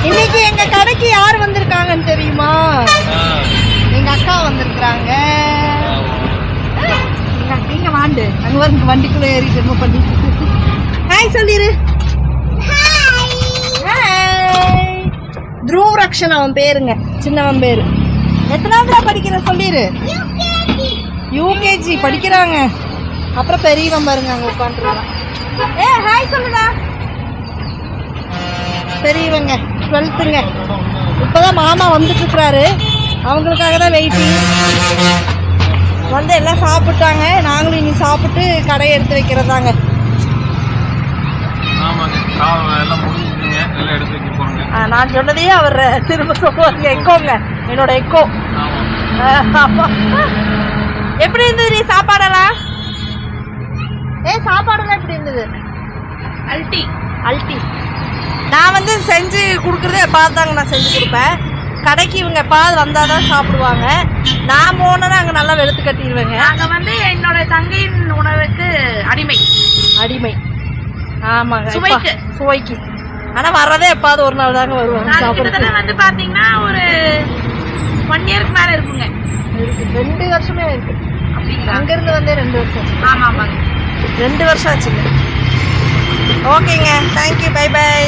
இன்னைக்கு எங்க கடைக்கு யார் வந்திருக்காங்கன்னு தெரியுமா? எங்க அக்கா வந்திருக்காங்க. நீங்க வாண்டு அங்க வந்து வண்டிக்குள்ள ஏறி ஜெர்ம பண்ணிட்டு ஹாய் சொல்லிரு. ஹாய். த்ருவ் ரக்ஷன் அவன் பேருங்க, சின்னவன் பேரு. எத்தனாவதுல படிக்கிற சொல்லிரு. யூகேஜி படிக்கிறாங்க. அப்புறம் பெரியவன் பாருங்க அங்க உட்காந்துருக்கான். ஹாய் சொல்லுடா. பெரியவங்க 12th. இப்போதான் மாமா வந்துட்டு இருக்கிறாரு, அவங்களுக்காக தான் வெயிட்டிங். வந்து எல்லாம் சாப்பிட்டாங்க, நாங்களும் இனி சாப்பிட்டு கடையை எடுத்து வைக்கிறதாங்க. நான் சொன்னதையே அவர் திரும்ப சொல்லுவாங்க. எக்கோங்க, என்னோட எக்கோ. எப்படி இருந்தது நீ சாப்பாடெல்லாம்? சாப்பாடெல்லாம் எப்படி இருந்தது? அல்டி அல்டி. நான் வந்து செஞ்சு கொடுக்குறதே பார்த்தாங்க, நான் செஞ்சு கொடுப்பேன். கடைக்கு இவங்க எப்பாவது வந்தால் தான் சாப்பிடுவாங்க. நான் போனேன்னா அங்கே நல்லா வெளுத்து கட்டிடுவேங்க. நாங்கள் வந்து என்னோட தங்கையின் உணவுக்கு அடிமை. ஆமாங்க, சுவைக்கு. ஆனால் வர்றதே எப்பாவது ஒரு நாள் தாங்க வருவாங்க சாப்பிட்றது. வந்து பார்த்தீங்கன்னா ஒரு 1 இயருக்கு மேலே இருக்குங்க. 2 வருஷமே இருக்கு. அங்கேருந்து வந்தே 2 வருஷம். ஆமாங்க, 2 வருஷம் ஆச்சுங்க. ஓகேங்க, தேங்க்யூ, பை பை.